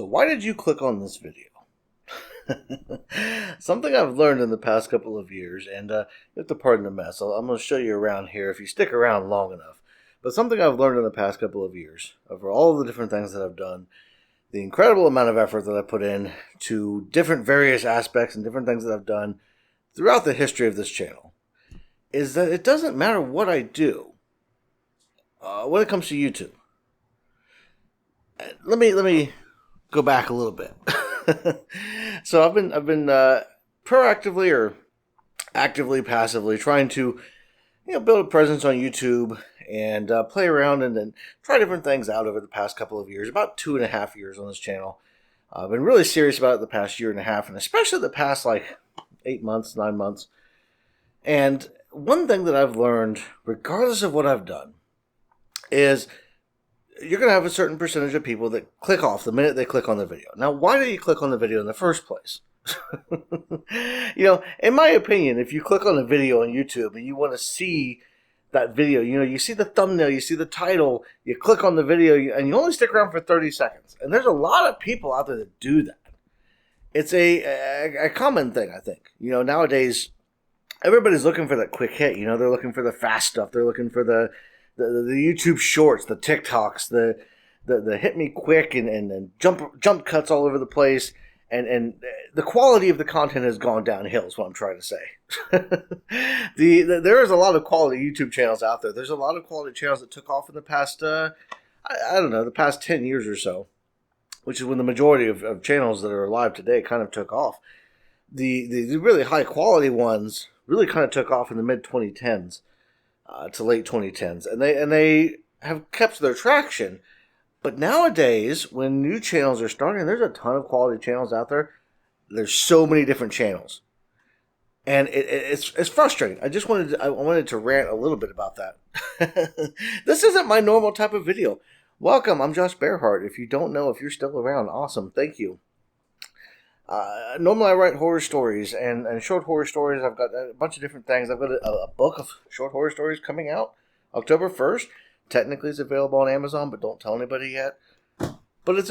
So why did you click on this video? Something I've learned in the past couple of years, and you have to pardon the mess. I'm going to show you around here if you stick around long enough. But something I've learned in the past couple of years, over all the different things that I've done, the incredible amount of effort that I put in to different various aspects and different things that I've done throughout the history of this channel, is that it doesn't matter what I do when it comes to YouTube. Let me go back a little bit. So I've been proactively or actively, passively trying to build a presence on YouTube and play around and then try different things out over the past couple of years, about 2.5 years on this channel. I've been really serious about it the past 1.5 years, and especially the past 8 months, 9 months. And one thing that I've learned, regardless of what I've done, is you're going to have a certain percentage of people that click off the minute they click on the video. Now, why do you click on the video in the first place? In my opinion, if you click on a video on YouTube and you want to see that video, you see the thumbnail, you see the title, you click on the video, and you only stick around for 30 seconds. And there's a lot of people out there that do that. It's a common thing, I think. Nowadays, everybody's looking for that quick hit. They're looking for the fast stuff. They're looking for the YouTube shorts, the TikToks, the hit me quick and jump cuts all over the place. And the quality of the content has gone downhill is what I'm trying to say. There is a lot of quality YouTube channels out there. There's a lot of quality channels that took off in the past, the past 10 years or so, which is when the majority of channels that are alive today kind of took off. The really high quality ones really kind of took off in the mid-2010s to late 2010s. And they have kept their traction. But nowadays, when new channels are starting, there's a ton of quality channels out there. There's so many different channels, and it's frustrating. I wanted to rant a little bit about that. This isn't my normal type of video. Welcome, I'm Josh Bearheart. If you don't know, if you're still around, awesome, thank you. Normally I write horror stories and short horror stories. I've got a bunch of different things. I've got a book of short horror stories coming out October 1st. Technically, it's available on Amazon, but don't tell anybody yet. But it's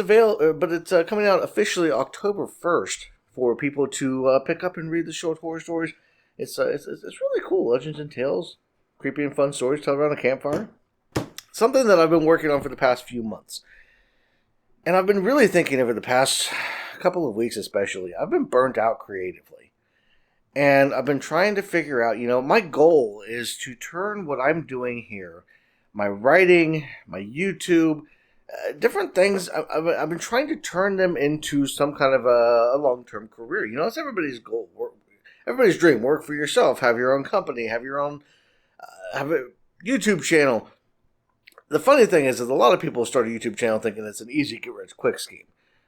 coming out officially October 1st for people to pick up and read the short horror stories. It's really cool. Legends and tales, creepy and fun stories told around a campfire. Something that I've been working on for the past few months, and I've been really thinking over the past couple of weeks, especially. I've been burnt out creatively, and I've been trying to figure out. My goal is to turn what I'm doing here, my writing, my YouTube, different things. I've been trying to turn them into some kind of a long-term career. It's everybody's goal, everybody's dream. Work for yourself, have your own company, have your own, have a YouTube channel. The funny thing is that a lot of people start a YouTube channel thinking it's an easy get-rich-quick scheme.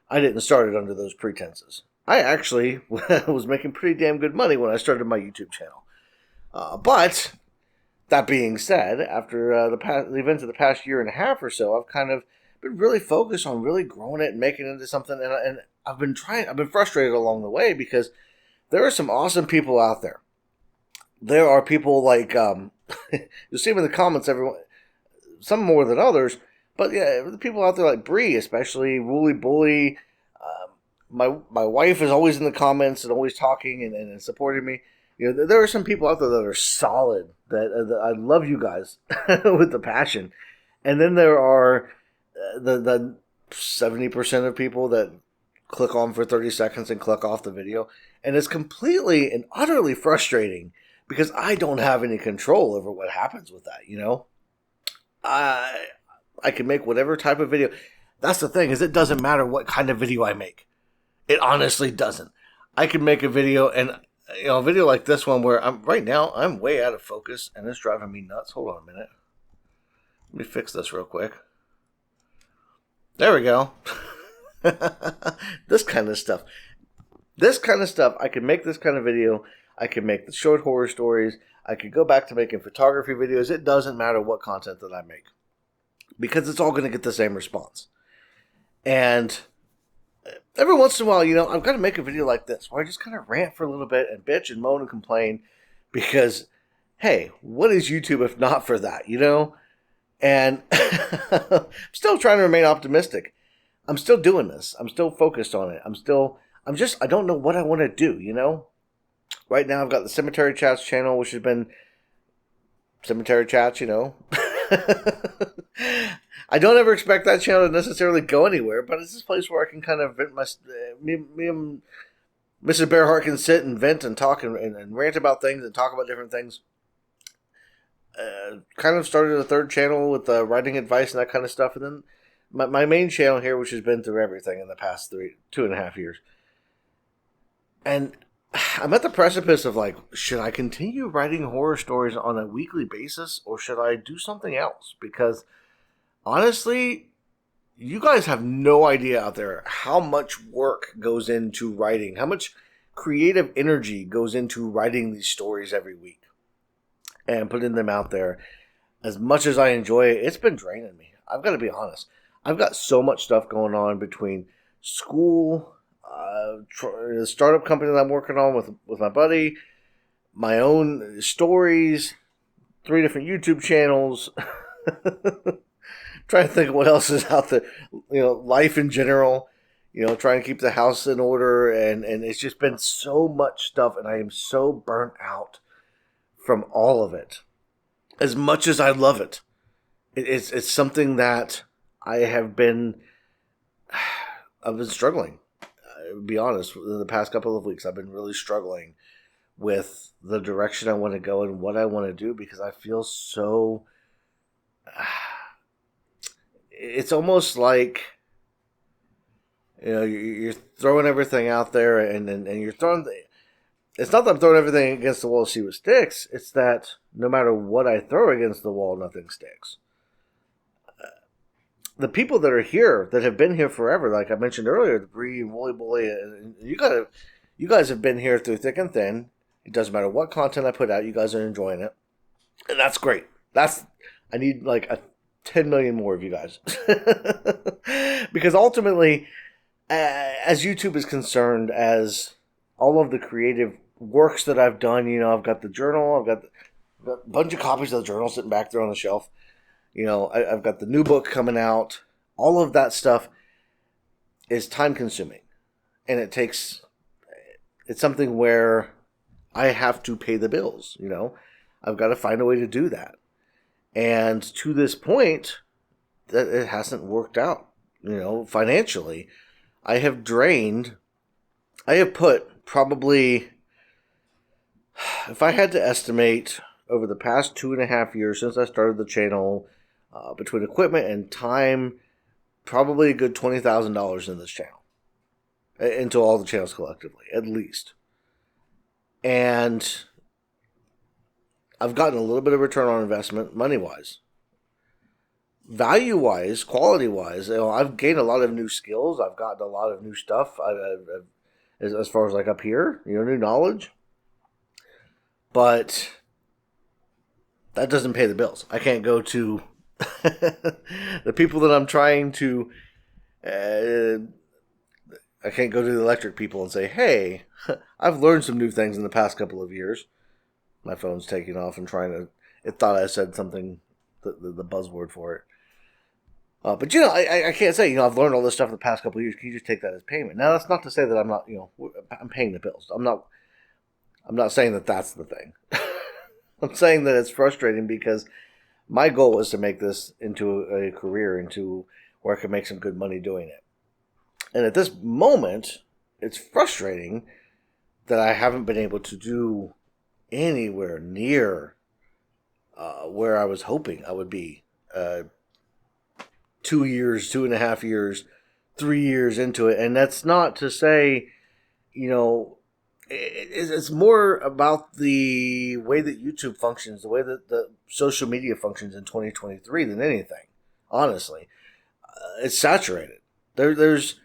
I didn't start it under those pretenses. I actually was making pretty damn good money when I started my YouTube channel. But that being said, after the events of the past 1.5 years or so, I've kind of been really focused on really growing it and making it into something. And I've been frustrated along the way because there are some awesome people out there. There are people like you'll see them in the comments, everyone, some more than others. But yeah, the people out there like Bree, especially Wooly Bully. My wife is always in the comments and always talking and supporting me. There are some people out there that are solid, that I love you guys with the passion. And then there are the 70% of people that click on for 30 seconds and click off the video. And it's completely and utterly frustrating because I don't have any control over what happens with that, I can make whatever type of video. That's the thing, is it doesn't matter what kind of video I make. It honestly doesn't. I can make a video and a video like this one where I'm way out of focus and it's driving me nuts. Hold on a minute. Let me fix this real quick. There we go. This kind of stuff. I can make this kind of video. I can make the short horror stories. I could go back to making photography videos. It doesn't matter what content that I make, because it's all going to get the same response. And every once in a while, I've got to make a video like this where I just kind of rant for a little bit and bitch and moan and complain because, hey, what is YouTube if not for that, And I'm still trying to remain optimistic. I'm still doing this. I'm still focused on it. I don't know what I want to do, you know? Right now I've got the Cemetery Chats channel, which has been Cemetery Chats, you know. I don't ever expect that channel to necessarily go anywhere, but it's this place where I can kind of vent me and Mrs. Bearheart can sit and vent and talk and rant about things and talk about different things. Kind of started a third channel with writing advice and that kind of stuff, and then my main channel here, which has been through everything in the past 2.5 years. And I'm at the precipice of like, should I continue writing horror stories on a weekly basis, or should I do something else? Because honestly, you guys have no idea out there how much work goes into writing, how much creative energy goes into writing these stories every week and putting them out there. As much as I enjoy it, it's been draining me. I've got to be honest. I've got so much stuff going on between school, the startup company that I'm working on with my buddy, my own stories, 3 different YouTube channels. Trying to think of what else is out there. You know, life in general. You know, trying to keep the house in order, and it's just been so much stuff, and I am so burnt out from all of it. As much as I love it, it's something that I've been struggling. To be honest, in the past couple of weeks, I've been really struggling with the direction I want to go and what I want to do, because I feel so. It's almost like, you know, you're throwing everything out there, and you're throwing. It's not that I'm throwing everything against the wall to see what sticks. It's that no matter what I throw against the wall, nothing sticks. The people that are here, that have been here forever, like I mentioned earlier, the Bree and Wooly Bully, and you guys have been here through thick and thin. It doesn't matter what content I put out, you guys are enjoying it, and that's great. I need like 10 million more of you guys, because ultimately, as YouTube is concerned, as all of the creative works that I've done, you know, I've got the journal, I've got a bunch of copies of the journal sitting back there on the shelf. You know, I've got the new book coming out. All of that stuff is time consuming. And it's something where I have to pay the bills, you know. I've got to find a way to do that. And to this point, that it hasn't worked out, you know, financially. I have put probably, if I had to estimate, over the past 2.5 years since I started the channel, between equipment and time, probably a good $20,000 in this channel, into all the channels collectively, at least. And I've gotten a little bit of return on investment, money-wise. Value-wise, quality-wise, you know, I've gained a lot of new skills. I've gotten a lot of new stuff. As far as like up here, you know, new knowledge. But that doesn't pay the bills. I can't go to the people that I'm trying to. I can't go to the electric people and say, "Hey, I've learned some new things in the past couple of years." My phone's taking off and it thought I said something, the buzzword for it. But, you know, I can't say, you know, I've learned all this stuff in the past couple of years. Can you just take that as payment? Now, that's not to say that I'm not, you know, I'm paying the bills. I'm not saying that that's the thing. I'm saying that it's frustrating because my goal is to make this into a career, into where I can make some good money doing it. And at this moment, it's frustrating that I haven't been able to do anywhere near where I was hoping I would be 2 years, 2.5 years, 3 years into it. And that's not to say, you know, it's more about the way that YouTube functions, the way that the social media functions in 2023 than anything, honestly. It's saturated. There's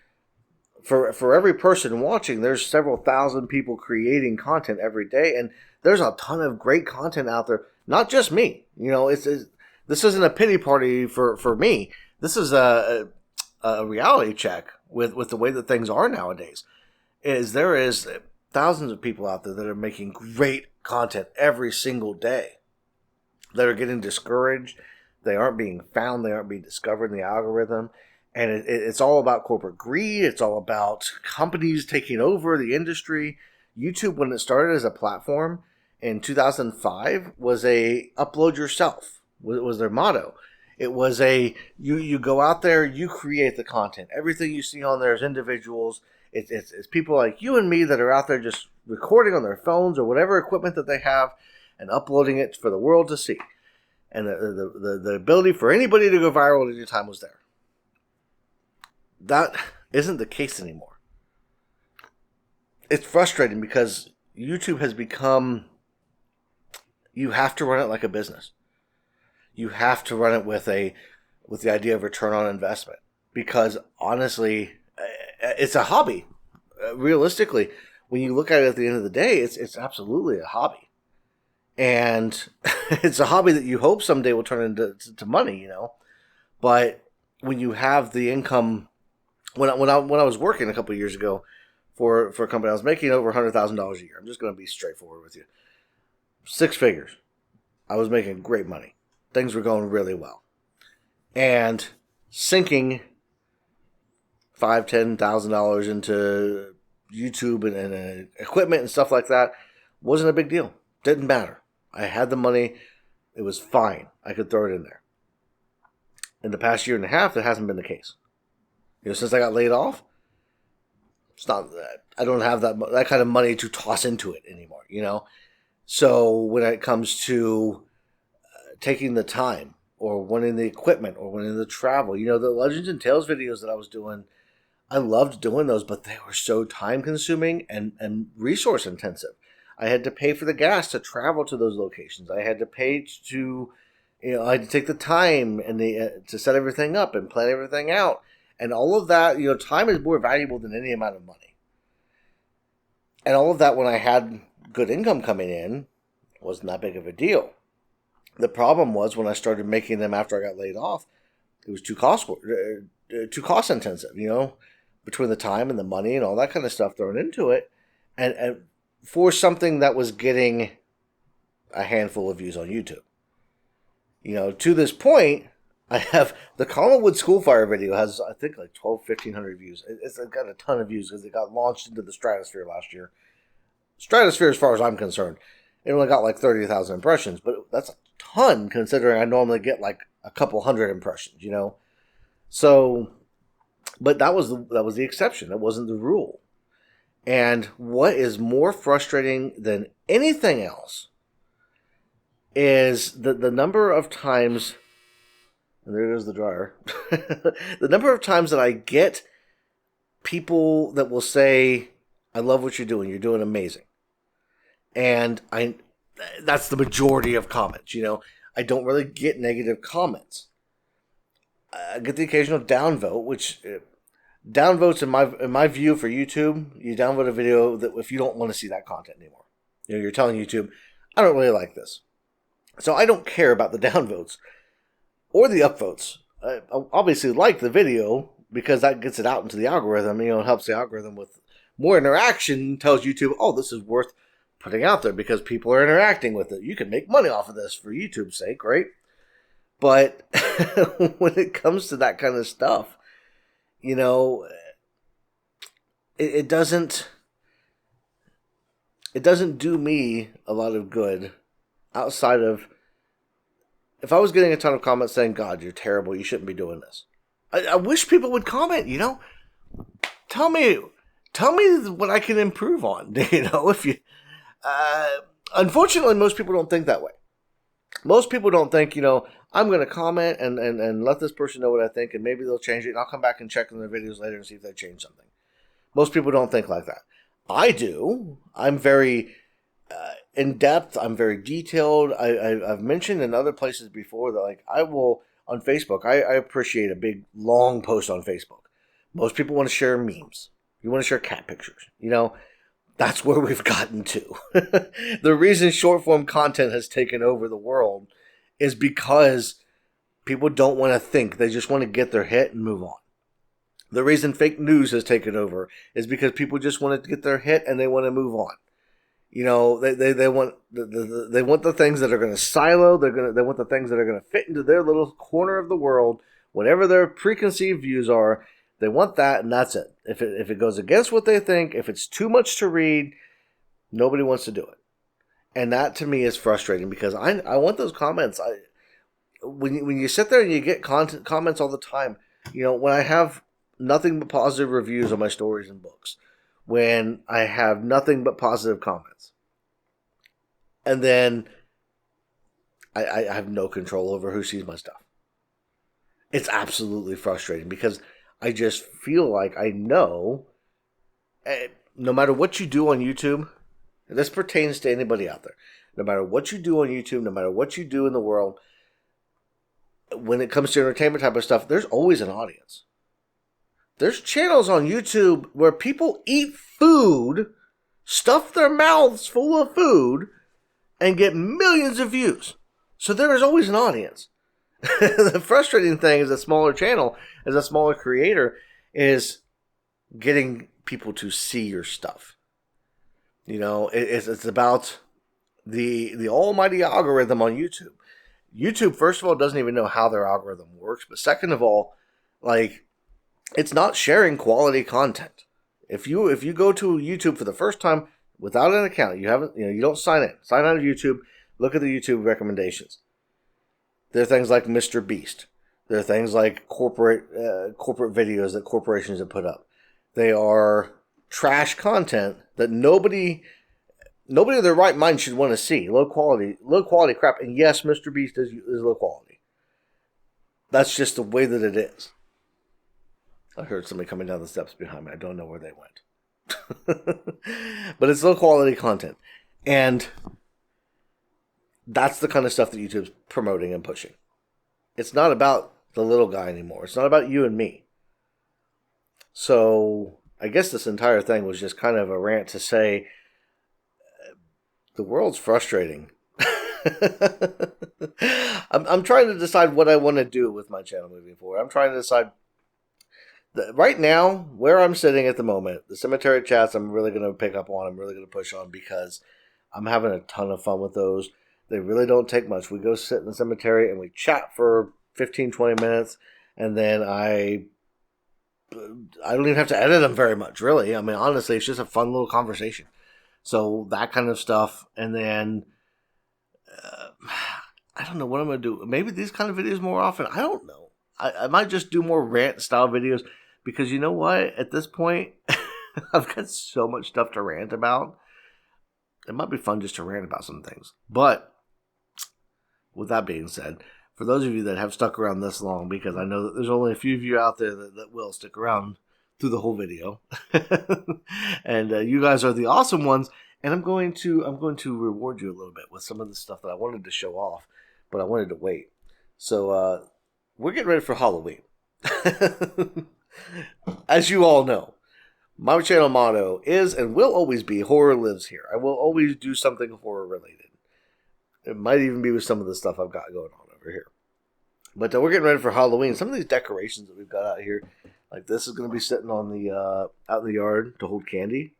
for every person watching, there's several thousand people creating content every day, and there's a ton of great content out there. Not just me, you know. This isn't a pity party for me. This is a reality check with the way that things are nowadays. There is thousands of people out there that are making great content every single day, that are getting discouraged. They aren't being found. They aren't being discovered in the algorithm. And it's all about corporate greed. It's all about companies taking over the industry. YouTube, when it started as a platform in 2005, was a upload yourself. Was their motto. It was you go out there, you create the content. Everything you see on there is individuals. It's people like you and me that are out there just recording on their phones or whatever equipment that they have and uploading it for the world to see. And the ability for anybody to go viral at any time was there. That isn't the case anymore. It's frustrating because YouTube has become, you have to run it like a business. You have to run it with the idea of return on investment, because honestly, it's a hobby. Realistically, when you look at it at the end of the day, it's absolutely a hobby, and it's a hobby that you hope someday will turn into money, you know. But when you have the income, when I was working a couple of years ago for a company, I was making over $100,000 a year. I'm just going to be straightforward with you. 6 figures. I was making great money. Things were going really well. And sinking $5,000-$10,000 into YouTube and equipment and stuff like that wasn't a big deal. Didn't matter. I had the money. It was fine. I could throw it in there. In the past year and a half, that hasn't been the case. You know, since I got laid off, it's not that I don't have that kind of money to toss into it anymore. You know, so when it comes to taking the time or wanting the equipment or wanting the travel, you know, the Legends and Tales videos that I was doing, I loved doing those, but they were so time consuming and resource intensive. I had to pay for the gas to travel to those locations. I had to pay to, you know, I had to take the time and to set everything up and plan everything out. And all of that, you know, time is more valuable than any amount of money. And all of that, when I had good income coming in, wasn't that big of a deal. The problem was when I started making them after I got laid off, it was too cost intensive, you know, between the time and the money and all that kind of stuff thrown into it. And for something that was getting a handful of views on YouTube. You know, to this point, I have the Collinwood Schoolfire video has, I think, like 1,500 views. It's got a ton of views because it got launched into the stratosphere last year. Stratosphere, as far as I'm concerned, it only got like 30,000 impressions, but that's a ton considering I normally get like a couple hundred impressions, you know. So, but that was the exception. That wasn't the rule. And what is more frustrating than anything else is the number of times, and there goes the dryer, the number of times that I get people that will say, I love what you're doing amazing. And that's the majority of comments, you know. I don't really get negative comments. I get the occasional downvote, which downvotes in my view for YouTube, you downvote a video that if you don't want to see that content anymore. You know, you're telling YouTube, I don't really like this. So I don't care about the downvotes or the upvotes. I obviously like the video because that gets it out into the algorithm. You know, it helps the algorithm with more interaction, tells YouTube, oh, this is worth putting out there because people are interacting with it. You can make money off of this for YouTube's sake, right? But when it comes to that kind of stuff, you know, it doesn't do me a lot of good outside of if I was getting a ton of comments saying, God, you're terrible, you shouldn't be doing this. I wish people would comment, you know. Tell me what I can improve on. You know, if you unfortunately most people don't think that way. Most people don't think, you know, I'm going to comment and let this person know what I think and maybe they'll change it and I'll come back and check in their videos later and see if they change something. Most people don't think like that. I do. I'm very in depth. I'm very detailed. I've mentioned in other places before that, like, I will on Facebook. I appreciate a big long post on Facebook. Most people want to share memes. You want to share cat pictures. You know, that's where we've gotten to. The reason short form content has taken over the world is because people don't want to think. They just want to get their hit and move on. The reason fake news has taken over is because people just want to get their hit and they want to move on. You know, they want the things that are going to silo. They want the things that are going to fit into their little corner of the world Whatever their preconceived views are, they want that, and that's it. If it goes against what they think, if it's too much to read, nobody wants to do it. And that to me is frustrating because I want those comments. When you sit there and you get comments all the time, when I have nothing but positive reviews on my stories and books, when I have nothing but positive comments, and then I have no control over who sees my stuff. It's absolutely frustrating because I just feel like I know, no matter what you do on YouTube, and this pertains to anybody out there, no matter what you do on YouTube, no matter what you do in the world, when it comes to entertainment type of stuff, there's always an audience. There's channels on YouTube where people eat food, stuff their mouths full of food, and get millions of views. So there is always an audience. The frustrating thing is a smaller channel, as a smaller creator, is getting people to see your stuff. It's about the almighty algorithm on YouTube. YouTube, first of all, doesn't even know how their algorithm works. But second of all, it's not sharing quality content. If you go to YouTube for the first time without an account, you don't sign in. Sign out of YouTube. Look at the YouTube recommendations. There are things like Mr. Beast. There are things like corporate videos that corporations have put up. They are trash content that nobody in their right mind should want to see. Low quality crap. And yes, Mr. Beast is low quality. That's just the way that it is. I heard somebody coming down the steps behind me. I don't know where they went. But it's low quality content. And that's the kind of stuff that YouTube's promoting and pushing. It's not about the little guy anymore. It's not about you and me. So I guess this entire thing was just kind of a rant to say the world's frustrating. I'm trying to decide what I want to do with my channel moving forward. I'm trying to decide right now where I'm sitting at the moment. The cemetery chats I'm really going to pick up on. I'm really going to push on because I'm having a ton of fun with those. They really don't take much. We go sit in the cemetery and we chat for 15, 20 minutes, and then I don't even have to edit them very much, really. I mean, honestly, it's just a fun little conversation. So that kind of stuff, and then I don't know what I'm going to do. Maybe these kind of videos more often. I don't know. I might just do more rant-style videos because you know what? At this point, I've got so much stuff to rant about. It might be fun just to rant about some things. But with that being said, for those of you that have stuck around this long, because I know that there's only a few of you out there that will stick around through the whole video, and you guys are the awesome ones. And I'm going to reward you a little bit with some of the stuff that I wanted to show off, but I wanted to wait. So we're getting ready for Halloween. As you all know, my channel motto is and will always be horror lives here. I will always do something horror related. It might even be with some of the stuff I've got going on over here. But we're getting ready for Halloween. Some of these decorations that we've got out here, like this is going to be sitting on the out in the yard to hold candy.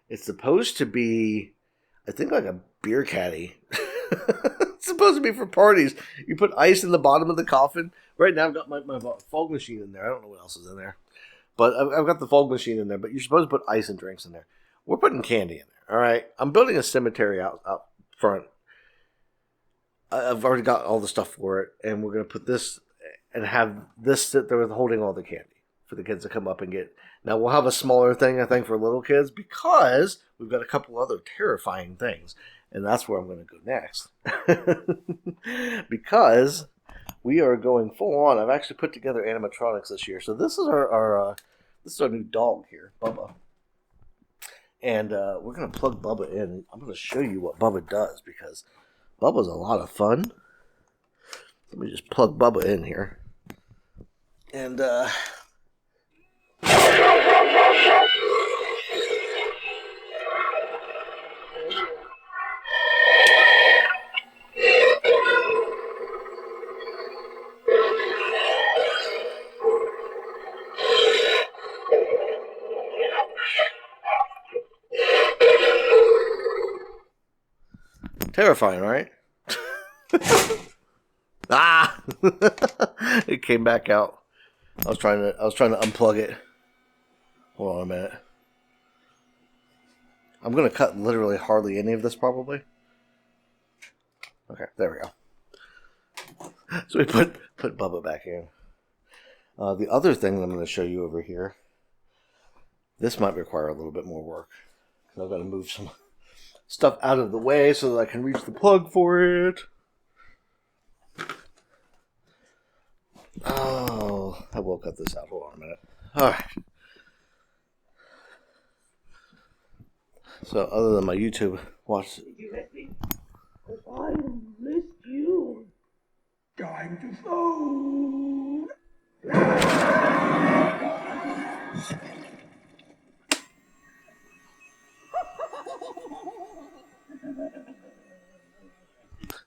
It's supposed to be, I think, like a beer caddy. It's supposed to be for parties. You put ice in the bottom of the coffin. Right now I've got my fog machine in there. I don't know what else is in there. But I've got the fog machine in there. But you're supposed to put ice and drinks in there. We're putting candy in there. All right. I'm building a cemetery out front. I've already got all the stuff for it. And we're going to put this and have this sit there holding all the candy for the kids to come up and get. Now, we'll have a smaller thing, I think, for little kids because we've got a couple other terrifying things. And that's where I'm going to go next. Because we are going full on. I've actually put together animatronics this year. So this is our new dog here, Bubba. And we're going to plug Bubba in. I'm going to show you what Bubba does because Bubba's a lot of fun. Let me just plug Bubba in here. And terrifying, right? Ah! It came back out. I was trying to unplug it. Hold on a minute. I'm gonna cut literally hardly any of this probably. Okay, there we go. So we put Bubba back in. The other thing that I'm going to show you over here, this might require a little bit more work. I've got to move some stuff out of the way so that I can reach the plug for it. Oh, I will cut this out. Hold on a minute. Alright. So, other than my YouTube watch. You let me? I missed you. Time to phone.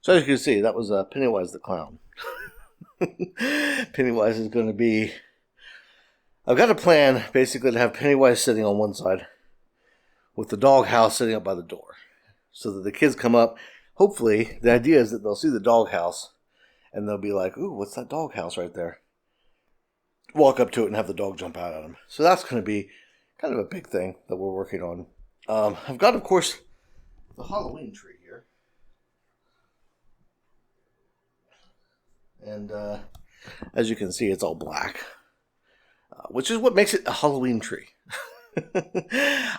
So, as you can see, that was Pennywise the Clown. Pennywise is going to be... I've got a plan, basically, to have Pennywise sitting on one side with the doghouse sitting up by the door. So that the kids come up. Hopefully, the idea is that they'll see the doghouse and they'll be like, ooh, what's that doghouse right there? Walk up to it and have the dog jump out at them. So that's going to be kind of a big thing that we're working on. I've got, of course, the Halloween tree here. And as you can see, it's all black. Which is what makes it a Halloween tree.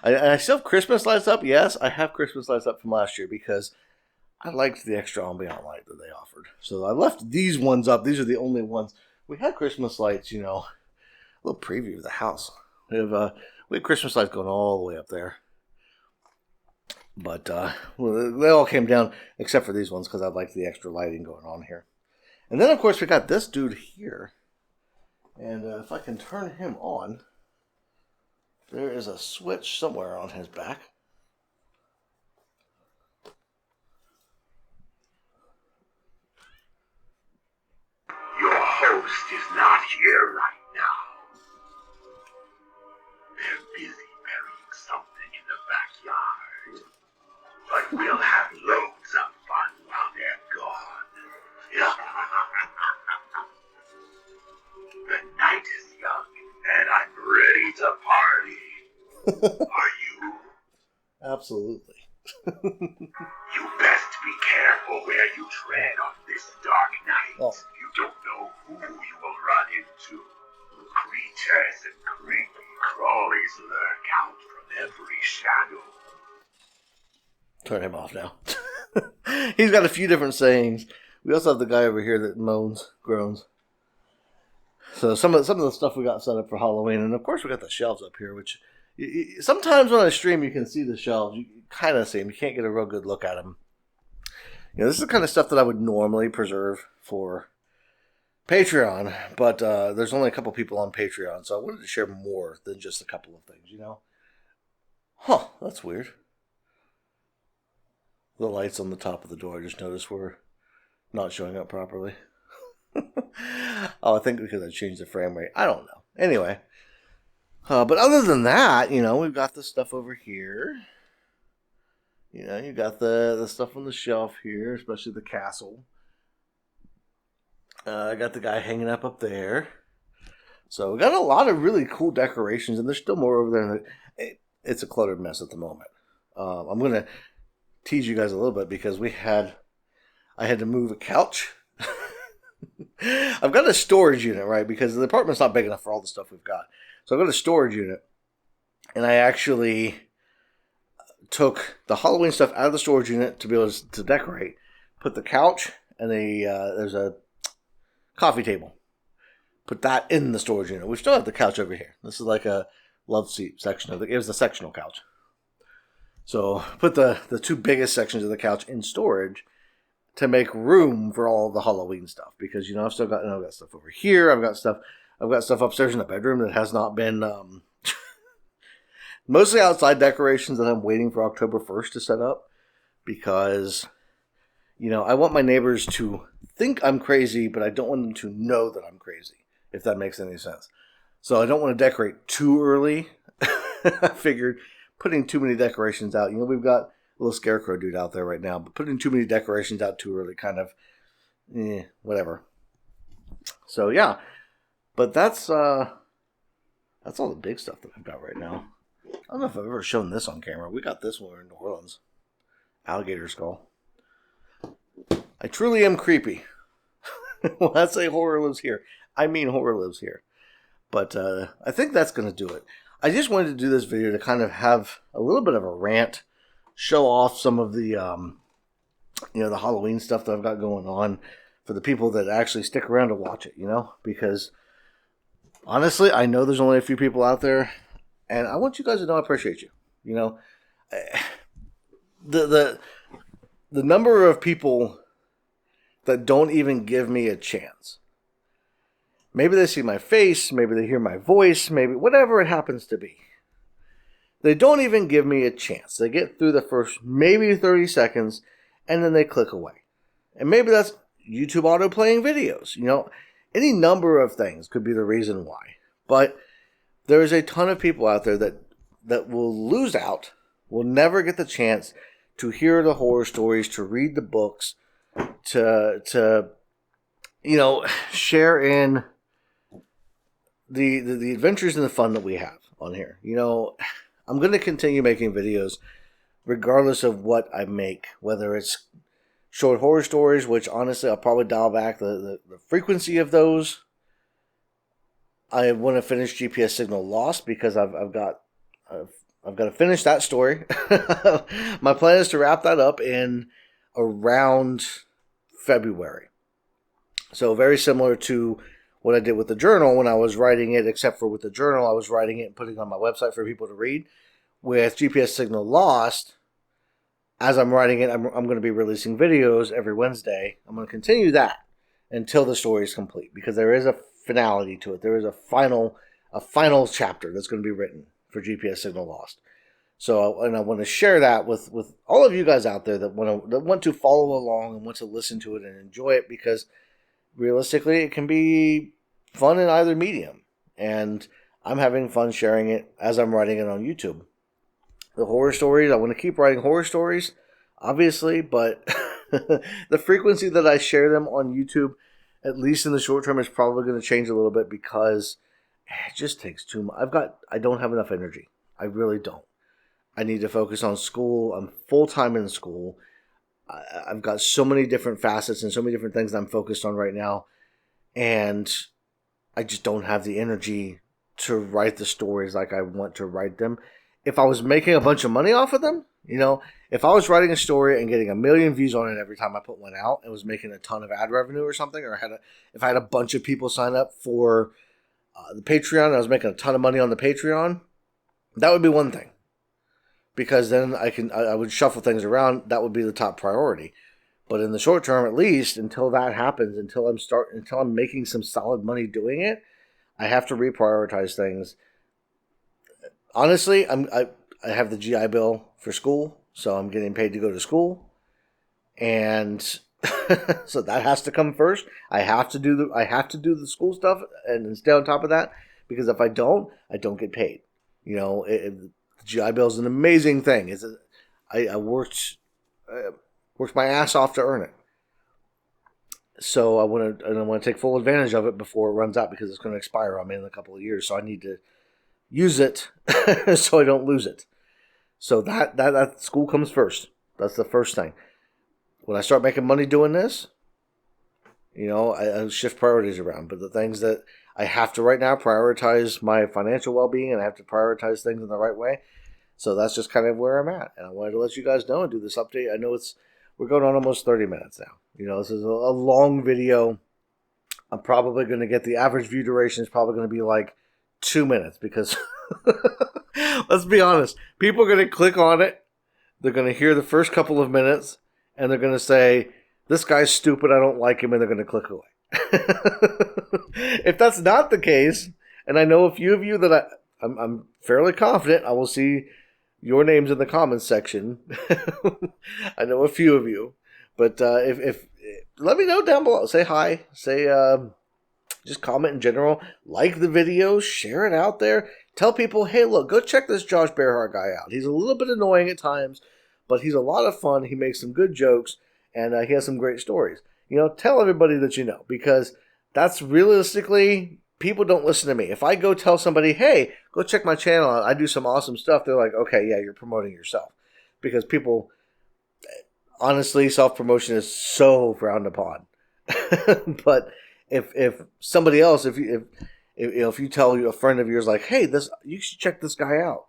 I still have Christmas lights up. Yes, I have Christmas lights up from last year because I liked the extra ambient light that they offered. So I left these ones up. These are the only ones. We had Christmas lights, you know, a little preview of the house. We have Christmas lights going all the way up there. But well, they all came down except for these ones because I liked the extra lighting going on here. And then, of course, we got this dude here. And if I can turn him on, there is a switch somewhere on his back. Your host is not here right now. They're busy burying something in the backyard. But we'll have loads of fun while they're gone. The night is young, and I'm ready to party. Are you? Absolutely. You best be careful where you tread on this dark night. Oh. You don't know who you will run into. Creatures and creepy crawlies lurk out from every shadow. Turn him off now. He's got a few different sayings. We also have the guy over here that moans, groans. So some of the stuff we got set up for Halloween, and of course we got the shelves up here, which sometimes when I stream you can see the shelves. You kind of see them. You can't get a real good look at them. You know, this is the kind of stuff that I would normally preserve for Patreon, but there's only a couple people on Patreon, so I wanted to share more than just a couple of things, you know? Huh, that's weird. The lights on the top of the door, I just noticed, were not showing up properly. Oh, I think because I changed the frame rate. I don't know. Anyway. But other than that, you know, we've got the stuff over here. You know, you got the stuff on the shelf here, especially the castle. I got the guy hanging up there. So we got a lot of really cool decorations, and there's still more over there. It's a cluttered mess at the moment. I'm going to tease you guys a little bit because I had to move a couch. I've got a storage unit, right? Because the apartment's not big enough for all the stuff we've got. So I've got a storage unit, and I actually took the Halloween stuff out of the storage unit to be able to decorate. Put the couch and there's a coffee table. Put that in the storage unit. We still have the couch over here. This is like a love seat section of it was the sectional couch. So put the two biggest sections of the couch in storage to make room for all the Halloween stuff, because you know I've got stuff over here. I've got stuff upstairs in the bedroom that has not been mostly outside decorations that I'm waiting for October 1st to set up, because you know I want my neighbors to think I'm crazy, but I don't want them to know that I'm crazy, if that makes any sense. So I don't want to decorate too early. I figured putting too many decorations out, you know, we've got a little scarecrow dude out there right now, but putting too many decorations out too early kind of, whatever. So yeah, But that's all the big stuff that I've got right now. I don't know if I've ever shown this on camera. We got this when we were in New Orleans. Alligator skull. I truly am creepy. When I say horror lives here, I mean horror lives here. But I think that's going to do it. I just wanted to do this video to kind of have a little bit of a rant, show off some of the, the Halloween stuff that I've got going on for the people that actually stick around to watch it, because honestly, I know there's only a few people out there, and I want you guys to know I appreciate you. The number of people that don't even give me a chance. Maybe they see my face, maybe they hear my voice, maybe whatever it happens to be. They don't even give me a chance. They get through the first maybe 30 seconds, and then they click away. And maybe that's YouTube auto playing videos. Any number of things could be the reason why. But there is a ton of people out there that will lose out, will never get the chance to hear the horror stories, to read the books, to share in the adventures and the fun that we have on here. I'm going to continue making videos regardless of what I make, whether it's short horror stories, which honestly I'll probably dial back the frequency of those. I want to finish GPS Signal Lost because I've got to finish that story. My plan is to wrap that up in around February. So very similar to what I did with the journal when I was writing it, except for with the journal, I was writing it and putting it on my website for people to read. With GPS Signal Lost, as I'm writing it, I'm going to be releasing videos every Wednesday. I'm going to continue that until the story is complete, because there is a finality to it. There is a final chapter that's going to be written for GPS Signal Lost. So, and I want to share that with all of you guys out there that want to follow along and want to listen to it and enjoy it, because realistically, it can be fun in either medium. And I'm having fun sharing it as I'm writing it on YouTube. The horror stories, I want to keep writing horror stories, obviously, but the frequency that I share them on YouTube, at least in the short term, is probably going to change a little bit, because it just takes too much. I don't have enough energy. I really don't. I need to focus on school. I'm full-time in school. I've got so many different facets and so many different things that I'm focused on right now, and I just don't have the energy to write the stories like I want to write them. If I was making a bunch of money off of them, if I was writing a story and getting 1 million views on it every time I put one out and was making a ton of ad revenue or something, or if I had a bunch of people sign up for the Patreon and I was making a ton of money on the Patreon, that would be one thing. Because then I would shuffle things around. That would be the top priority. But in the short term, at least, until that happens, until I'm making some solid money doing it, I have to reprioritize things. Honestly, I have the GI Bill for school, so I'm getting paid to go to school, and so that has to come first. I have to do the school stuff and stay on top of that, because if I don't get paid. The GI Bill is an amazing thing. I worked my ass off to earn it, so I want to take full advantage of it before it runs out, because it's going to expire on me in a couple of years. So I need to use it so I don't lose it. So that school comes first. That's the first thing. When I start making money doing this, I shift priorities around. But the things that I have to right now prioritize my financial well-being, and I have to prioritize things in the right way. So that's just kind of where I'm at. And I wanted to let you guys know and do this update. I know we're going on almost 30 minutes now. This is a long video. I'm probably going to get the average view duration is probably going to be like 2 minutes, because let's be honest, people are going to click on it. They're going to hear the first couple of minutes, and they're going to say, this guy's stupid, I don't like him, and they're going to click away. If that's not the case, and I know a few of you that I'm fairly confident I will see your names in the comments section. I know a few of you, but if let me know down below. Say hi. Say just comment in general. Like the video. Share it out there. Tell people, hey, look, go check this Josh Bearheart guy out. He's a little bit annoying at times, but he's a lot of fun. He makes some good jokes, and he has some great stories. Tell everybody that you know, because that's realistically people don't listen to me. If I go tell somebody, hey, go check my channel out, I do some awesome stuff, they're like, okay, yeah, you're promoting yourself. Because people, honestly, self-promotion is so frowned upon. But if somebody else, if you tell a friend of yours, like, hey, you should check this guy out.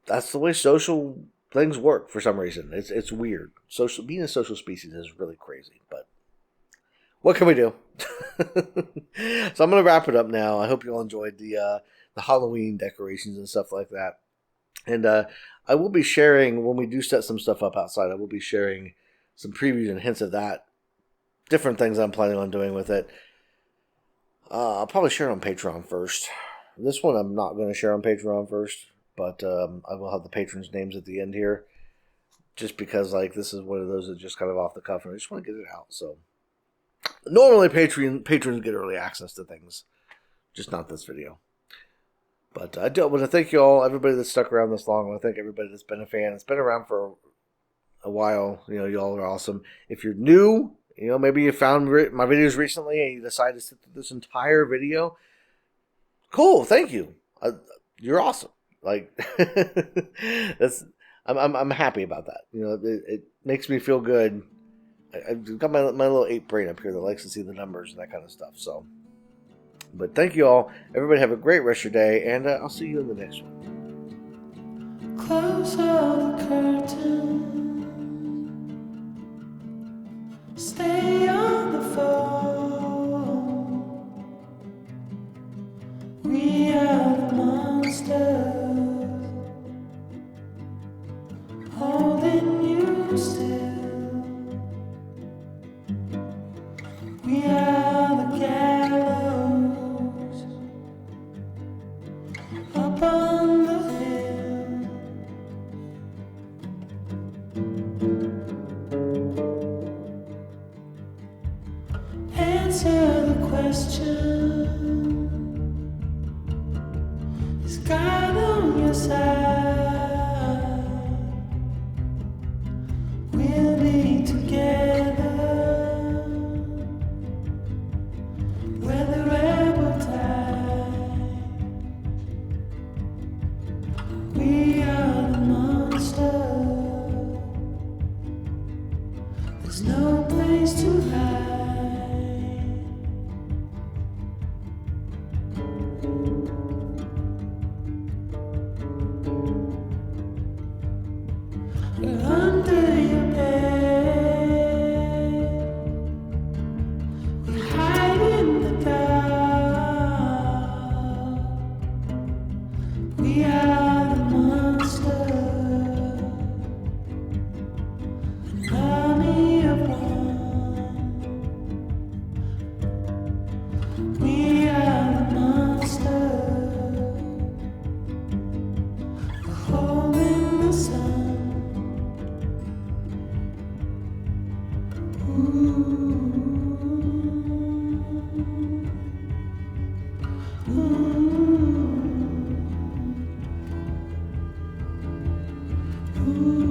That's the way social things work for some reason. It's weird. Being a social species is really crazy, but what can we do? So I'm gonna wrap it up now. I hope you all enjoyed the Halloween decorations and stuff like that. And I will be sharing, when we do set some stuff up outside, I will be sharing some previews and hints of that. Different things I'm planning on doing with it. I'll probably share it on Patreon first. This one I'm not going to share on Patreon first, but I will have the patrons' names at the end here. Just because, like, this is one of those that just kind of off the cuff, and I just want to get it out. So normally patrons get early access to things, just not this video. But I do want to thank you all, everybody that's stuck around this long. I want to thank everybody that's been a fan. It's been around for a while. You know, y'all are awesome. If you're new, you know, maybe you found my videos recently and you decided to sit through this entire video. Cool, thank you. You're awesome. Like, I'm happy about that. You know, it makes me feel good. I've got my little ape brain up here that likes to see the numbers and that kind of stuff. So, but thank you all. Everybody have a great rest of your day, and I'll see you in the next one. Close all the curtains. Stay on the phone. We are the monsters holding you still. We are the gallows up on the hill. Answer the question. Is God on your side? We'll be together. We're the rebel tide. We are the monster. There's no place to hide. We're under your bed. We hide in the dark. We are the monster, an army of one. We are the monster, we're holding the sun. Ooh.